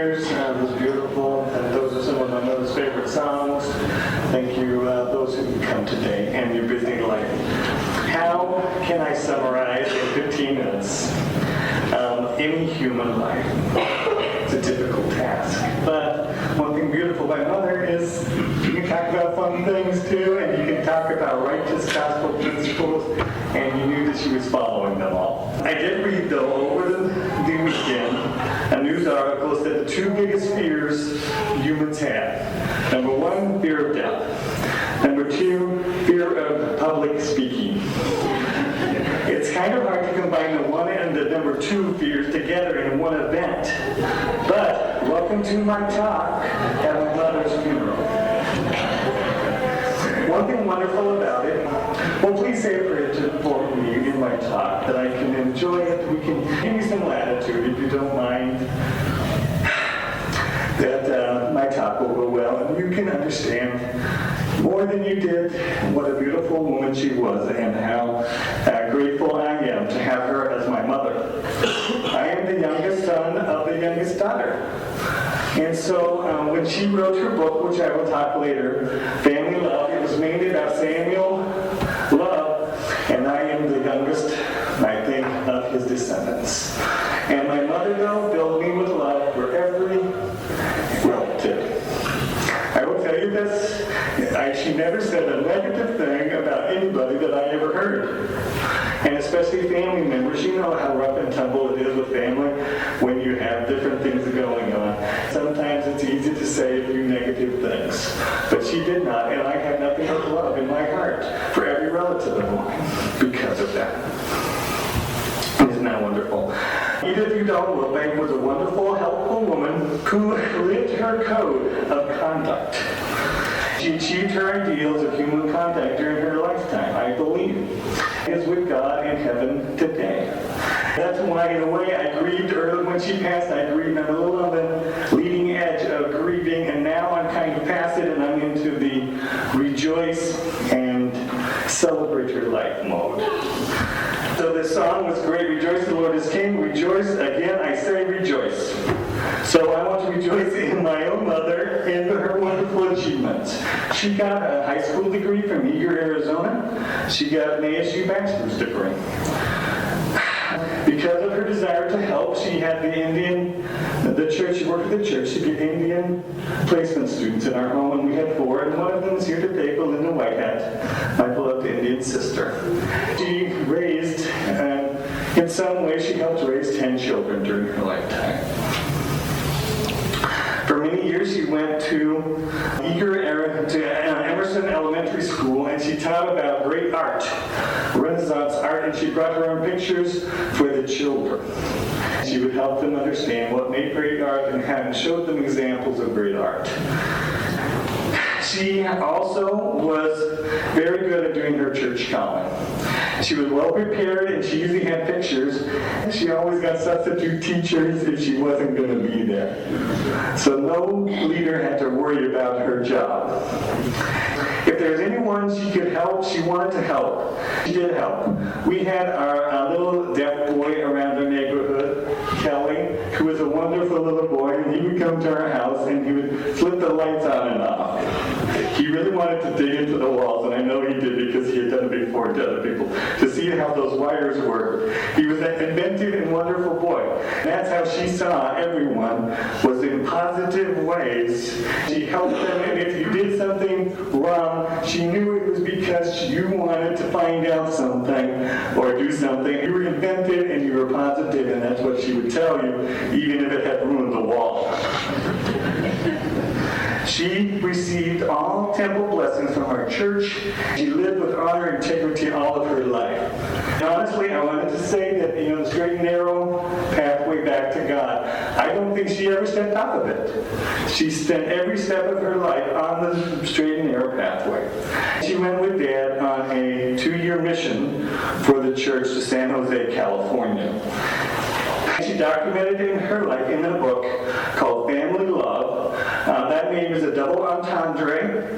singers. It was beautiful. And those are some of my mother's favorite songs. Thank you, those who come today and your busy life. How can I summarize in 15 minutes any human life? It's a difficult task. But one thing beautiful about Mother is you can talk about fun things too, and you can talk about righteous gospel principles, and you knew that she was following them all. I did read, though, over the weekend, a news article that said the two biggest fears humans have. Number one, fear of death. Number two, fear of public speaking. It's kind of hard to combine the one and the number two fears together in one event. But welcome to my talk at my mother's funeral. One thing wonderful about it, well, please say a prayer for me in my talk that I can enjoy it. We can give me some latitude if you don't mind. That my talk will go well and you can understand more than you did what a beautiful woman she was and how grateful I am to have her as my mother. I am the youngest son of the youngest daughter. And so when she wrote her book, which I will talk later, Family Love, it was mainly about Samuel Love, and I am the youngest, I think, of his descendants. And my mother, though, filled me with love for every relative. I will tell you this, she never said a negative thing about anybody that I ever heard. And especially family members, you know how rough and tumble it is with family when you have different things going on. Sometimes it's easy to say a few negative things. But she did not, and I have nothing but love in my heart for every relative of mine because of that. Isn't that wonderful? Edith Udall Wiltbank was a wonderful, helpful woman who lived her code of conduct. She achieved her ideals of human contact during her lifetime, I believe. She is with God in heaven today. That's why, in a way, I grieved early when she passed. I grieved on a little on the leading edge of grieving, and now I'm kind of past it, and I'm into the rejoice and celebrate her life mode. So this song was great. Rejoice, the Lord is King. Rejoice, again, I say rejoice. So I want to rejoice in my own mother and her wonderful achievements. She got a high school degree from Eager, Arizona. She got an ASU bachelor's degree. Because of her desire to help, she had the church, she worked at the church to get Indian placement students in our home, and we had 4, and one of them is here today, Belinda Whitehat, my beloved Indian sister. She raised, in some way, she helped raise 10 children during her lifetime. For many years, she went to Emerson Elementary School, and she taught about great art, Renaissance art, and she brought her own pictures for the children. She would help them understand what made great art and showed them examples of great art. She also was very good at doing her church calling. She was well prepared, and she usually had pictures. She always got substitute teachers if she wasn't going to be there. So no leader had to worry about her job. If there's anyone she could help, she wanted to help. She did help. We had our little deaf boy around our neighborhood, Kelly, who was a wonderful little boy, and he would come to our house and he would flip the lights on and off. He really wanted to dig into the walls, and I know he did because he had done it before to other people, to see how those wires work. He was an inventive and wonderful boy. And that's how she saw everyone, was in positive ways. She helped them, and if you did something wrong, she knew it was because you wanted to find out something or do something. You were inventive and you were positive, and that's what she would tell you, even if it had ruined the wall. She received all temple blessings from our church. She lived with honor and integrity all of her life. And honestly, I wanted to say that, the straight and narrow pathway back to God, I don't think she ever stepped out of it. She spent every step of her life on the straight and narrow pathway. She went with Dad on a 2-year mission for the church to San Jose, California. She documented in her life in a book called Family Love. That name is a double entendre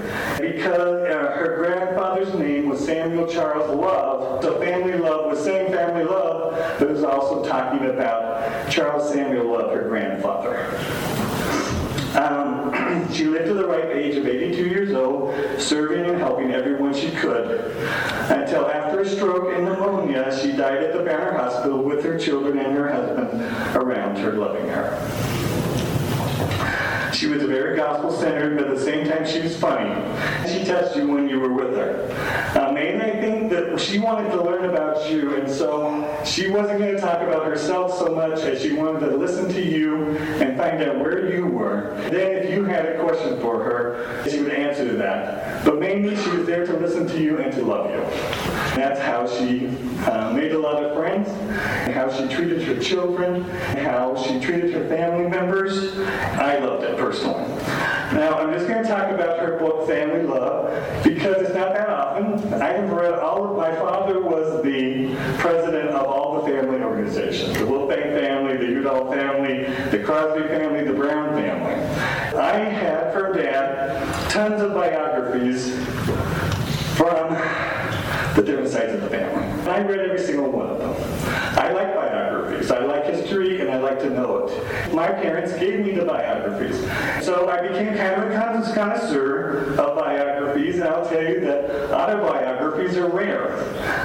because her grandfather's name was Samuel Charles Love. So Family Love was saying family love, but it was also talking about Charles Samuel Love, her grandfather. She lived to the ripe age of 82 years old, serving and helping everyone she could. Until after a stroke and pneumonia, she died at the Banner Hospital with her children and her husband around her, loving her. She was very gospel-centered, but at the same time she was funny. She touched you when you were with her. And I think that she wanted to learn about you, and so she wasn't going to talk about herself so much as she wanted to listen to you and find out where you were. Then if you had a question for her, she would answer that. But mainly she was there to listen to you and to love you. That's how she made a lot of friends, and how she treated her children, and how she treated her family members. I loved it personally. Now, I'm just going to talk about her book, Family Love, because it's not that often. I have read all of, my father was the president of all the family organizations, the Wiltbank family, the Udall family, the Crosby family, the Brown family. I had from Dad tons of biographies from the different sides of the family. And I read every single one of them. I like biographies. I like history, and I like to know it. My parents gave me the biographies. So I became kind of a connoisseur of biographies, and I'll tell you that autobiographies are rare.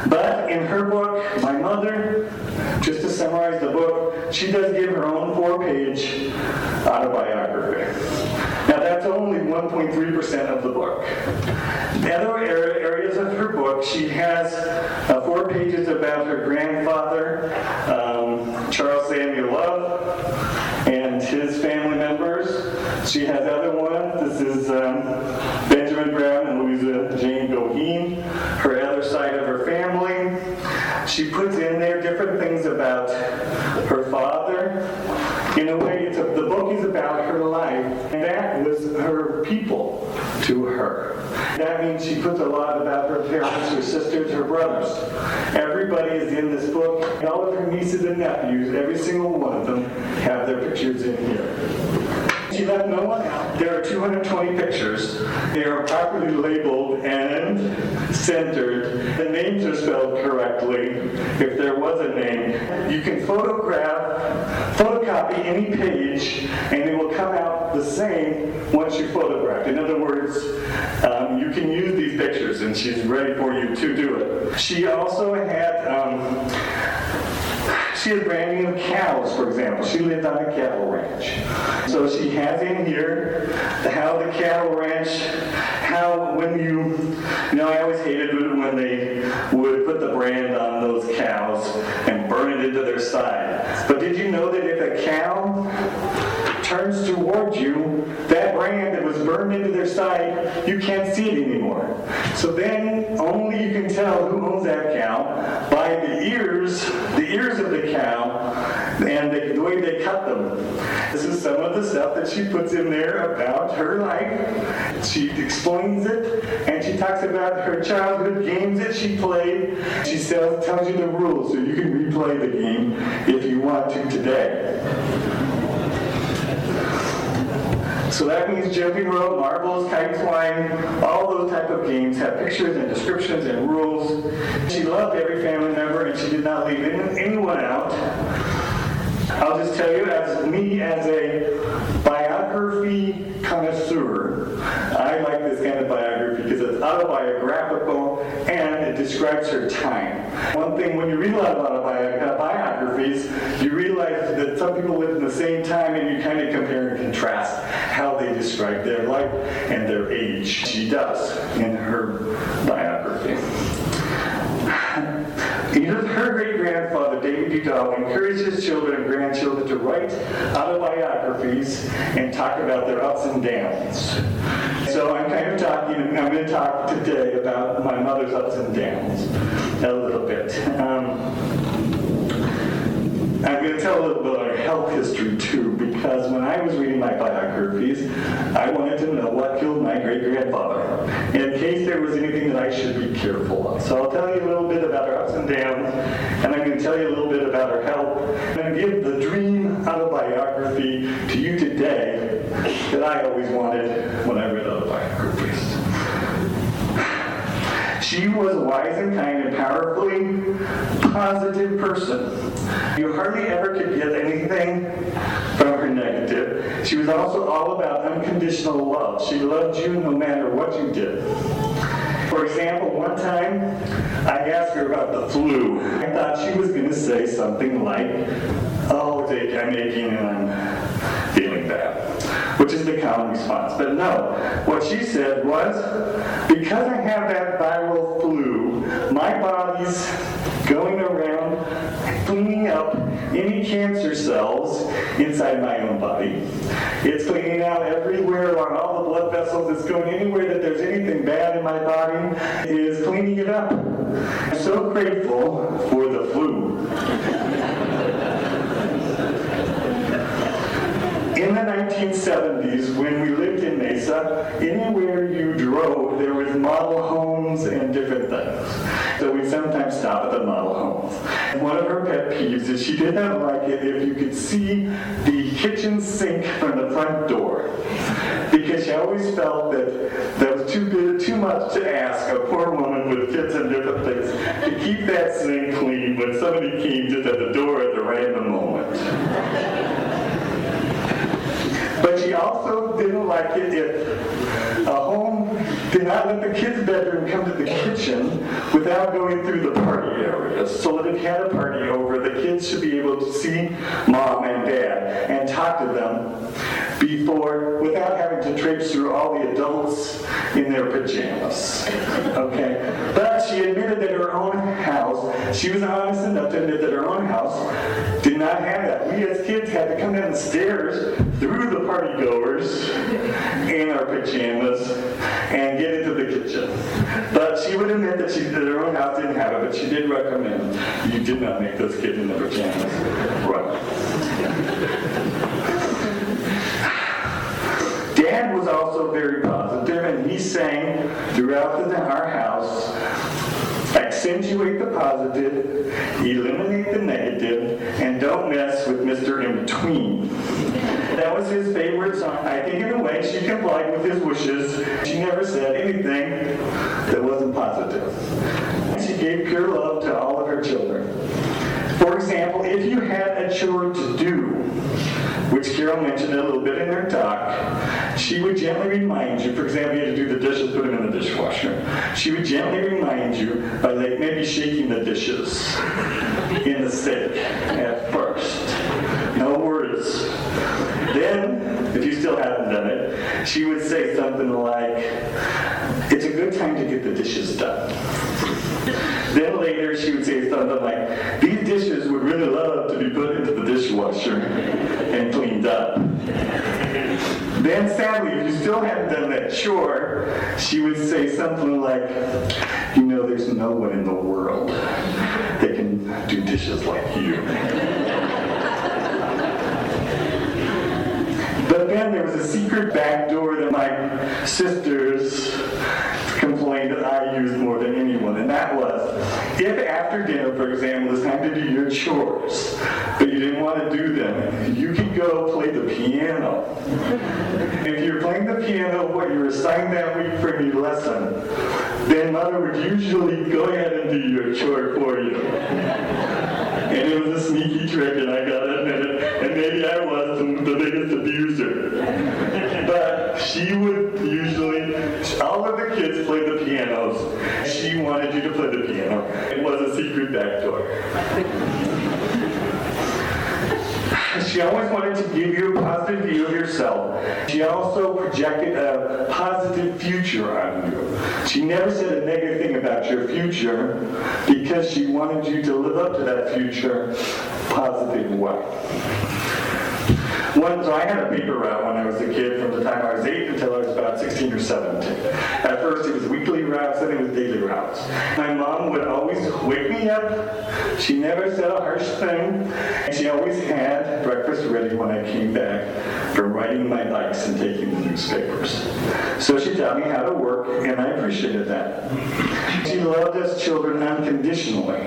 But in her book, my mother, just to summarize the book, she does give her own 4-page autobiography. Now that's only 1.3% of the book. The other areas of her book, she has 4 pages about her grandfather, Charles Samuel Love, and his family members. She has other ones. This is Benjamin Brown and Louisa Jane Goheen, her other side of her family. She puts in there different things about her father. In a way, the book is about her life, and that was her people to her. That means she puts a lot about her parents, her sisters, her brothers. Everybody is in this book, and all of her nieces and nephews, every single one of them, have their pictures in here. She left no one out. There are 220 pictures. They are properly labeled and centered. The names are spelled correctly, if there was a name. You can photocopy any page, and it will come out the same once you photograph. In other words, you can use these pictures, and she's ready for you to do it. She also had she had branding of cows, for example. She lived on a cattle ranch. So she has in here how the cattle ranch, how when I always hated it when they would put the brand on those cows and burn it into their side. But did you know that if a cow turns towards you, that brand that was burned into their side, you can't see it anymore. So then only you can tell who owns that cow by the ears of the cow and the way they cut them. This is some of the stuff that she puts in there about her life. She explains it, and she talks about her childhood games that she played. She tells you the rules so you can replay the game if you want to today. So that means jumping rope, marbles, kite flying, all those type of games have pictures and descriptions and rules. She loved every family member, and she did not leave anyone out. I'll just tell you, as a biography connoisseur, I like this kind of biography because it's autobiographical and it describes her time. One thing, when you read a lot of autobiographies, you realize that some people lived in the same time, and you kind of compare and contrast how they describe their life and their age. She does in her biography. Her great-grandfather, David Udall, encouraged his children and grandchildren to write autobiographies and talk about their ups and downs. So I'm going to talk today about my mother's ups and downs a little bit. I'm going to tell a little bit about her health history too, because when I was reading my biographies, I wanted to know what killed my great-grandfather, in case there was anything that I should be careful of. So I'll tell you a little bit about her ups and downs, and I'm going to tell you a little bit about her health. I'm going to give the dream autobiography to you today that I always wanted when I read autobiographies. She was a wise and kind and powerfully positive person. You hardly ever could get anything from her negative. She was also all about unconditional love. She loved you no matter what you did. For example, one time I asked her about the flu. I thought she was going to say something like, "Oh, Jake, I'm aching and I'm feeling bad," which is the common response. But no, what she said was, "Because I have that viral flu, my body's going around cleaning up any cancer cells inside my own body. It's cleaning out everywhere along all the blood vessels. It's going anywhere that there's anything bad in my body. It is cleaning it up. I'm so grateful for the flu." In the 1970s, when we lived in Mesa, anywhere you drove, there was model homes and different things. So we'd sometimes stop at the model homes. And one of her pet peeves is she did not like it if you could see the kitchen sink from the front door, because she always felt that was too much to ask a poor woman with kids and different things to keep that sink clean when somebody came just at the door at the random moment. But she also didn't like it if a home did not let the kids' bedroom come to the kitchen without going through the party areas. So that if you had a party over, the kids should be able to see mom and dad and talk to them before, without having to traipse through all the adults in their pajamas. Okay? But she admitted that her own house, she was honest enough to admit that her own house did not have that. We as kids had to come down the stairs through the party goers in our pajamas and get into the kitchen. But she would admit that her own house didn't have it, but she did recommend you did not make those kids in their pajamas. Right. Dad was also very positive, and he sang throughout our house, accentuate the positive, eliminate the negative, and don't mess with Mr. In-Between. That was his favorite song. I think in a way she complied with his wishes. She never said anything that wasn't positive. She gave pure love to all of her children. For example, if you had a chore to do, which Carol mentioned a little bit in her talk, she would gently remind you, for example, you had to do the dishes, put them in the dishwasher. She would gently remind you by maybe shaking the dishes in the sink at first. No words. Then, if you still hadn't done it, she would say something like, "It's a good time to get the dishes done." Then later she would say something like, "These dishes would really love to be put into the dishwasher and cleaned up." Then sadly, if you still hadn't done that chore, she would say something like, "You know, there's no one in the world that can do dishes like you." But then there was a secret back door that my sisters complained that I used more than anyone, and that was, if after dinner, for example, it's time to do your chores, but you didn't want to do them, you could go play the piano. If you're playing the piano, what you were assigned that week for your lesson, then Mother would usually go ahead and do your chore for you. And it was a sneaky trick, and I gotta admit it, and maybe I was the biggest abuser. But she would usually, all of the kids played the pianos. She wanted you to play the piano. It was a secret back door. She always wanted to give you a positive view of yourself. She also projected a positive future on you. She never said a negative thing about your future because she wanted you to live up to that future positive way. So I had a paper route when I was a kid from the time I was 8 until I was about 16 or 17. At first it was weekly routes, then it was daily routes. My mom would always wake me up. She never said a harsh thing. And she always had breakfast ready when I came back from riding my bikes and taking the newspapers. So she taught me how to work, and I appreciated that. She loved us children unconditionally.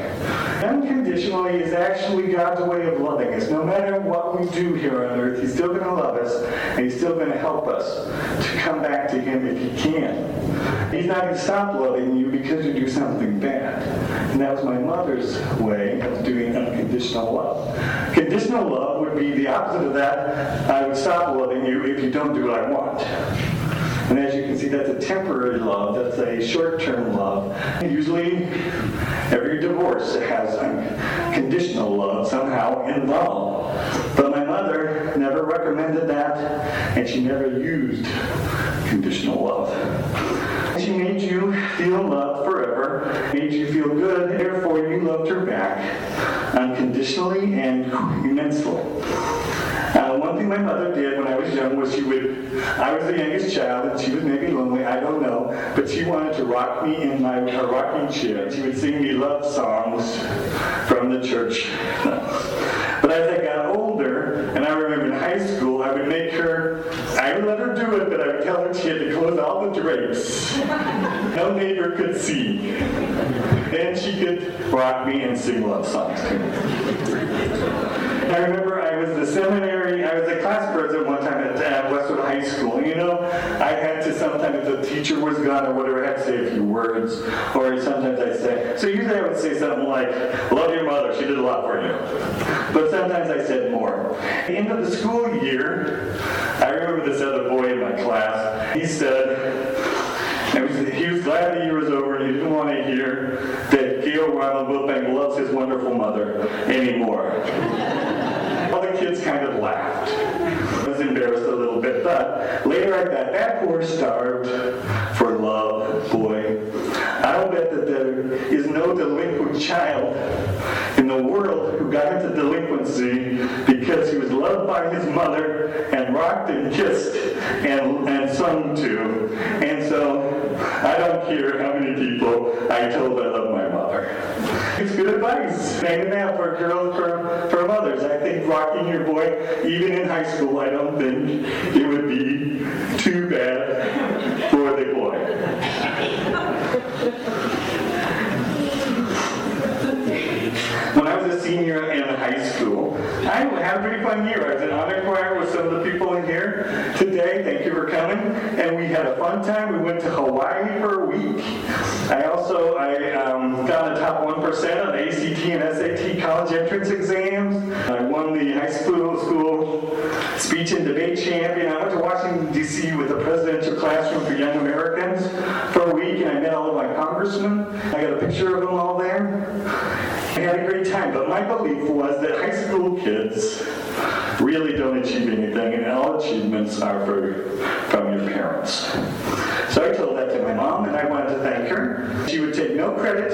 Unconditionally is actually God's way of loving us. No matter what we do here on earth, He's still going to love us, and He's still going to help us to come back to Him if He can. He's not going to stop loving you because you do something bad. And that was my mother's way of doing unconditional love. Conditional love would be the opposite of that. I would stop loving you if you don't do what I want. And as you can see, that's a temporary love. That's a short-term love. Usually, every divorce has conditional love somehow involved. But my mother never recommended that, and she never used conditional love. She made you feel loved forever, made you feel good, therefore you loved her back unconditionally and immensely. One thing my mother did when I was young was I was the youngest child and she was maybe lonely, I don't know, but she wanted to rock me in her rocking chair. She would sing me love songs from the church. But as I got older, and I remember in high school, I would let her do it, but I would tell her she had to close all the drapes. No neighbor could see. Then she could rock me and sing love songs to me. I remember I was the class president one time at Westwood High School. And I had to sometimes, if the teacher was gone or whatever, I had to say a few words. Or sometimes I'd say, so usually I would say something like, love your mother, she did a lot for you. But sometimes I said more. At the end of the school year, I remember this other boy in my class, he said, he was glad the year was over and he didn't want to hear that Gail Ronald Wiltbank loves his wonderful mother anymore. All the kids kind of laughed. I was embarrassed a little bit, but later I thought, that poor starved for love boy. I'll bet that there is no delinquent child in the world who got into delinquency because he was loved by his mother and rocked and kissed and sung to. And so I don't care how many people I told I love my mother. It's good advice. Hang it out for girls, for mothers. I think rocking your boy, even in high school, I don't think it would be too bad for the boy. When I was a senior in high school, I had a pretty fun year. I was in honor choir with some of the people in here today. Thank you for coming. And we had a fun time. We went to Hawaii for a week. I got the top 1% on the ACT and SAT college entrance exams. I won the high school speech and debate champion. I went to Washington, D.C. with the presidential classroom for young Americans for a week, and I met all of my congressmen. I got a picture of them all there. I had a great time, but my belief was that high school kids really don't achieve anything, and all achievements are from your parents. So I told that to my mom, and I wanted to thank her. She would take no credit.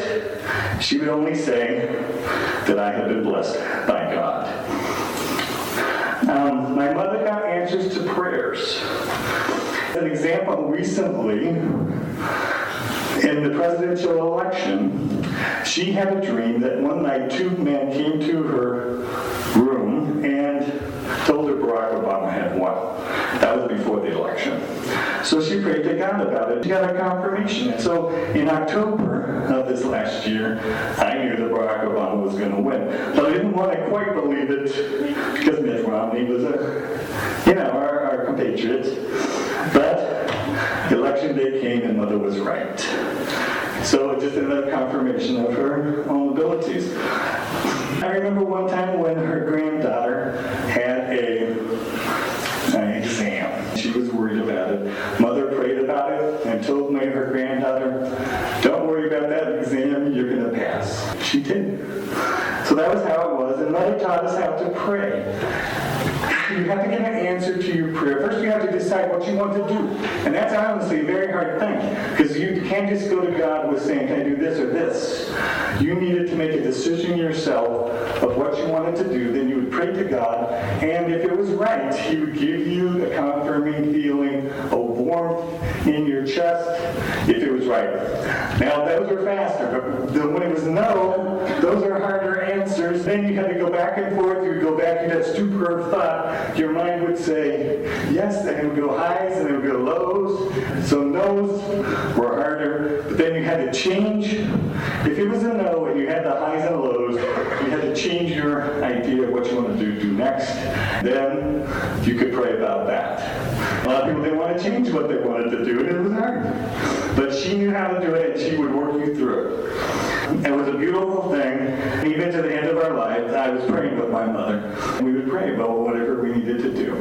She would only say that I had been blessed by God. My mother got answers to prayers. An example recently, in the presidential election, she had a dream that one night two men came to her room and told her Barack Obama had won. That was before the election. So she prayed to God about it. She got a confirmation. And so in October of this last year, I knew that Barack Obama was going to win. But I didn't want to quite believe it because Mitt Romney was our compatriot. But election day came and Mother was right. So just another confirmation of her own abilities. I remember one time when her granddaughter had an exam. She was worried about it. Mother prayed about it and told her granddaughter, don't worry about that exam, you're going to pass. She did. So that was how it was, and Mother taught us how to pray. You have to get an answer to your prayer. First, you have to decide what you want to do. And that's honestly a very hard thing. Because you can't just go to God with saying, can I do this or this? You needed to make a decision yourself of what you wanted to do. Then you would pray to God. And if it was right, He would give you a confirming feeling of warmth in your chest if it was right. Now, those are faster. But when it was no, those are harder answers. Then you had to go back and forth. You would go back to that stupor of thought. Your mind would say yes, and it would go highs, and it would go lows. So no's were harder, but then you had to change. If it was a no and you had the highs and lows, you had to change your idea of what you wanted to do next. Then you could pray about that. A lot of people didn't want to change what they wanted to do, and it was hard. But she knew how to do it, and she would work you through it. It was a beautiful thing. Even to the end of our lives, I was praying with my mother. We would pray about whatever we needed to do.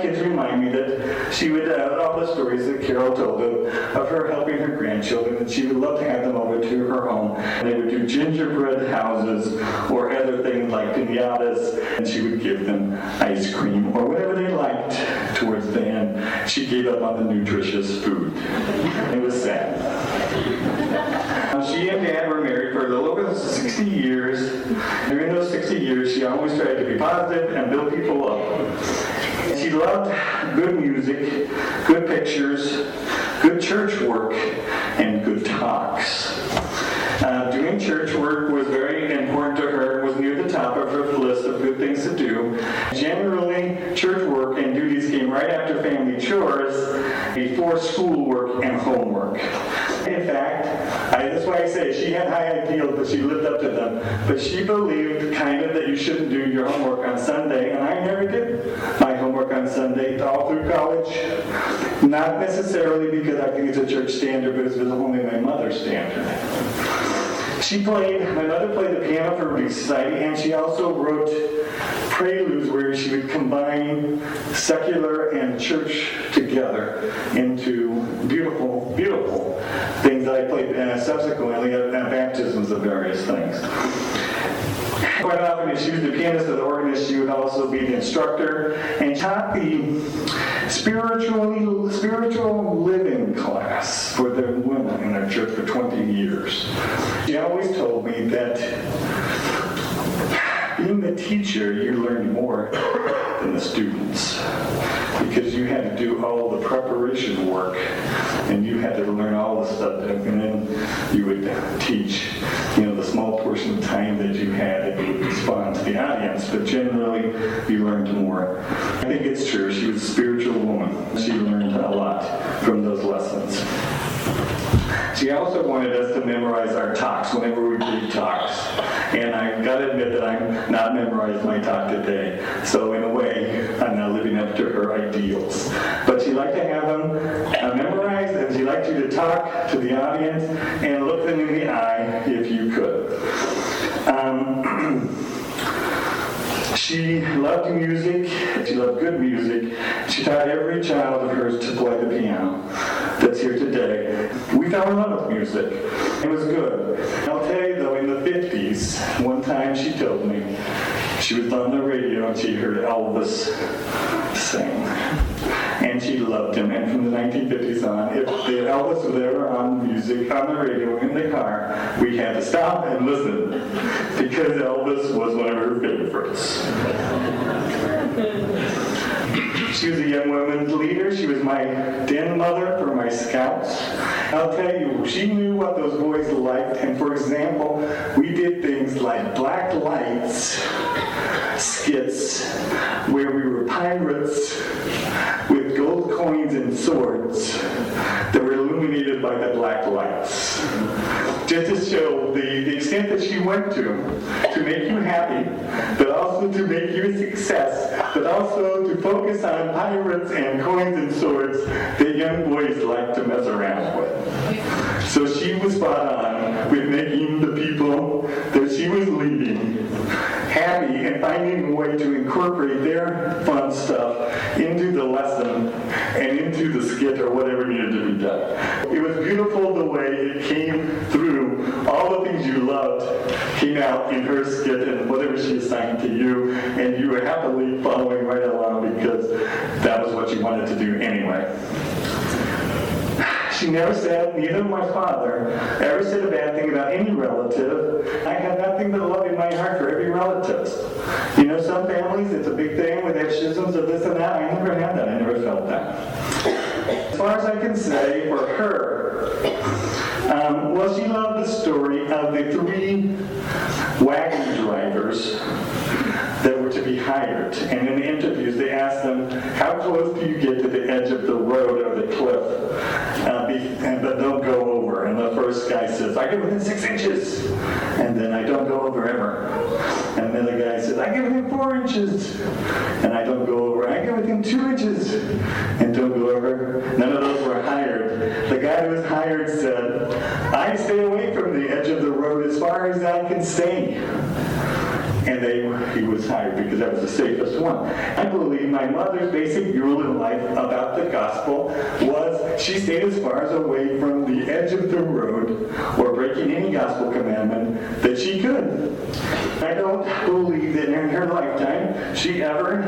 Kids remind me that she would, all the stories that Carol told of her helping her grandchildren, and she would love to have them over to her home. And they would do gingerbread houses or other things like piñatas, and she would give them ice cream or whatever they liked towards the end. She gave up on the nutritious food. It was sad. She and Dad were married for a little over 60 years. During those 60 years, she always tried to be positive and build people up. She loved good music, good pictures, good church work, and good talks. Doing church work was very important to her. It was near the top of her list of good things to do. Generally, church work and duties came right after family chores, before schoolwork and homework. In fact, that's why I say she had high ideals, but she lived up to them. But she believed kind of that you shouldn't do your homework on Sunday, and I never did my homework on Sunday all through college. Not necessarily because I think it's a church standard, but it's only my mother's standard. My mother played the piano for Relief Society, and she also wrote preludes where she would combine secular and church together into beautiful, beautiful things that I played subsequently at baptisms of various things. Quite often, if she was the pianist or the organist, she would also be the instructor and taught the spiritual living class for the women in our church for 20 years. She always told me that being the teacher, you learned more than the students because you had to do all the preparation work and you had to learn all the stuff, and then you would teach, the small portion of time that you had, and you would respond to the audience, but generally you learned more. I think it's true. She was a spiritual woman. She learned a lot from those lessons. She also wanted us to memorize our talks whenever we gave talks. And I got to admit that I'm not memorizing my talk today. So in a way, I'm not living up to her ideals. But she liked to have them memorized, and she liked you to talk to the audience and look them in the eye if you could. She loved music. She loved good music. She taught every child of hers to play the piano that's here today. We fell in love with music. It was good. I'll tell you, though, in the 50s, one time she told me she was on the radio and she heard Elvis sing. And she loved him. And from the 1950s on, if Elvis was ever on music, on the radio, in the car, we had to stop and listen because Elvis was one of her favorites. She was a young women's leader. She was my den mother for my scouts. I'll tell you, she knew what those boys liked. And for example, we did things like black lights skits where we were pirates with gold coins and swords that were illuminated by the black lights. Just to show the extent that she went to make you happy, but also to make you a success, but also to focus on pirates and coins and swords that young boys like to mess around with. So she was spot on with making the people that she was leading happy and finding a way to incorporate their fun stuff into the lesson and into the skit or whatever needed to be done. It was beautiful the way it came through. All the things you loved came out in her skit and whatever she assigned to you, and you were happily following right along because that was what you wanted to do anyway. She never said, neither my father ever said a bad thing about any relative. I had nothing but love in my heart for every relative. Some families, it's a big thing with their schisms of this and that. I never had that. I never felt that. As far as I can say, for her, she loved the story of the 3 wagon drivers that were to be hired. And in the interviews, they asked them, how close do you get to the edge of the road or the cliff, but don't go over? And the first guy says, I get within 6 inches, and then I don't go over ever. And then the guy says, I give it him 4 inches. And I don't go over. I give it him 2 inches. And don't go over. None of those were hired. The guy who was hired said, I stay away from the edge of the road as far as I can stay. And he was hired because that was the safest one. I believe my mother's basic rule in life about the gospel was she stayed as far as away from the edge of the road or breaking any gospel commandment that she could. I don't believe that in her lifetime she ever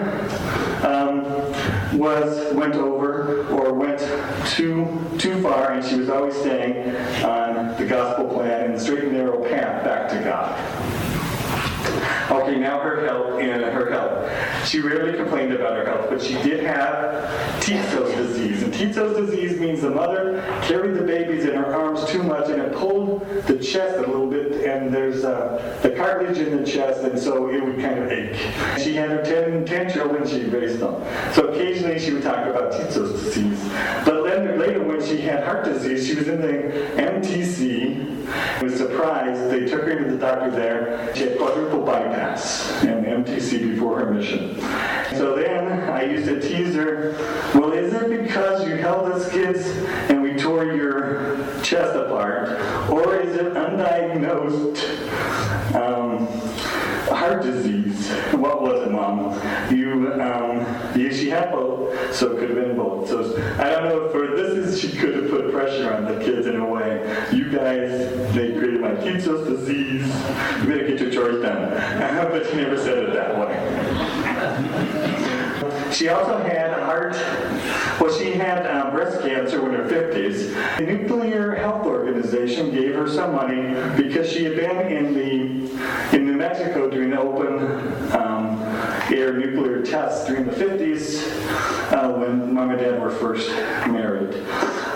went over or went too far, and she was always staying on the gospel plan and the straight and narrow path back to God. Okay, now her health. She rarely complained about her health, but she did have Tito's disease. And Tito's disease means the mother carried the babies in her arms too much, and it pulled the chest a little bit, and there's the cartilage in the chest, and so it would kind of ache. She had her 10 children, she raised them. So occasionally she would talk about Tito's disease. But later when she had heart disease, she was in the MTC. I was surprised. They took her to the doctor there. She had quadruple bypass and MTC before her mission. So then I used to tease her, well, is it because you held us kids and we tore your chest apart? Or is it undiagnosed heart disease? What was it, Mom? She had both, so it could have been both. So I don't know if she could have put pressure on the kids in a way. You guys, they created my Tito's disease. You better get your chores done. But she never said it that way. She also had breast cancer in her 50s. The Nuclear Health Organization gave her some money because she had been in New Mexico doing the open air nuclear tests during the 50s when Mom and Dad were first married.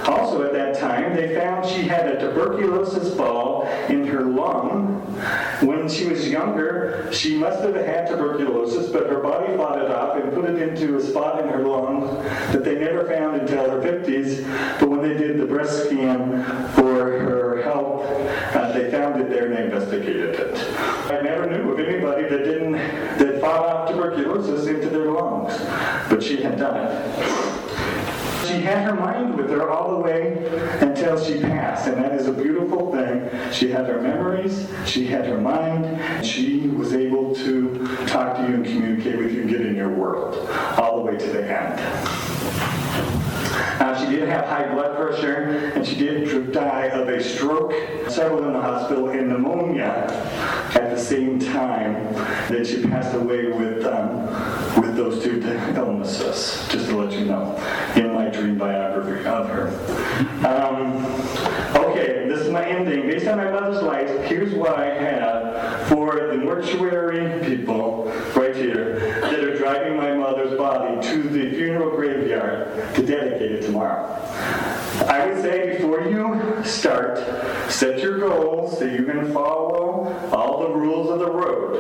Also at that time, they found she had a tuberculosis ball in her lung. When she was younger, she must have had tuberculosis, but her body fought it off and put it into a spot in her lung that they never found until her 50s. But when they did the breast scan for her health, they found it there and they investigated it. I never knew of anybody that fought off tuberculosis into their lungs, but she had done it. She had her mind with her all the way until she passed, and that is a beautiful thing. She had her memories, she had her mind, and she was able to talk to you and communicate with you and get in your world all the way to the end. She did have high blood pressure, and she did die of a stroke, several in the hospital, and pneumonia at the same time that she passed away with those two illnesses, just to let you know, in my dream biography of her. Okay, this is my ending. Based on my mother's life, here's what I have for the mortuary people right here that are driving my mother's body to the funeral graveyard to dedicate it tomorrow. I would say before you start, set your goals that you're going to follow all the rules of the road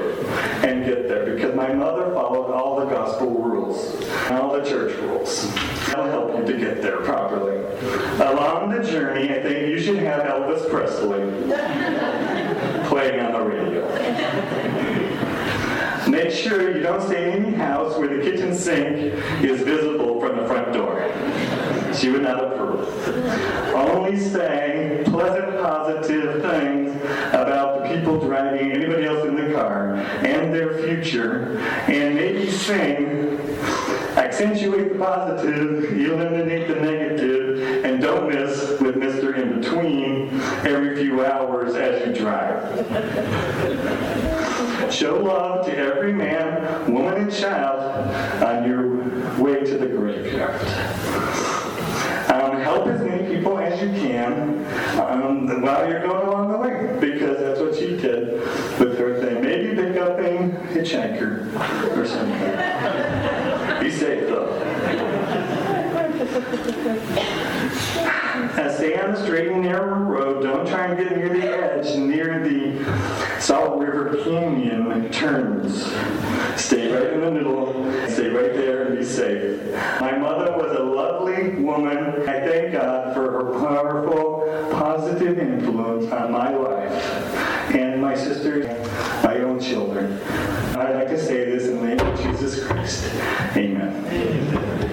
and get there, because my mother followed all the gospel rules, all the church rules. That'll help you to get there properly. Along the journey, I think you should have Elvis Presley playing on the radio. Make sure you don't stay in any house where the kitchen sink is visible from the front door. She would not approve. Only say pleasant, positive things about the people driving, anybody else in the car, and their future, and maybe sing, accentuate the positive, eliminate the negative, and don't miss with Mr. In Between every few hours as you drive. Show love to every man, woman, and child on your way to the graveyard. Help as many people as you can while you're going along the way, because that's what she did with her thing. Maybe pick up a hitchhiker or something. Be safe, though. Stay on the straight and narrow road. Don't try and get near the edge, near the Salt River Canyon turns. Stay right in the middle. Stay right there and be safe. My mother was a lovely woman. I thank God for her powerful, positive influence on my life and my sisters, my own children. I'd like to say this in the name of Jesus Christ. Amen.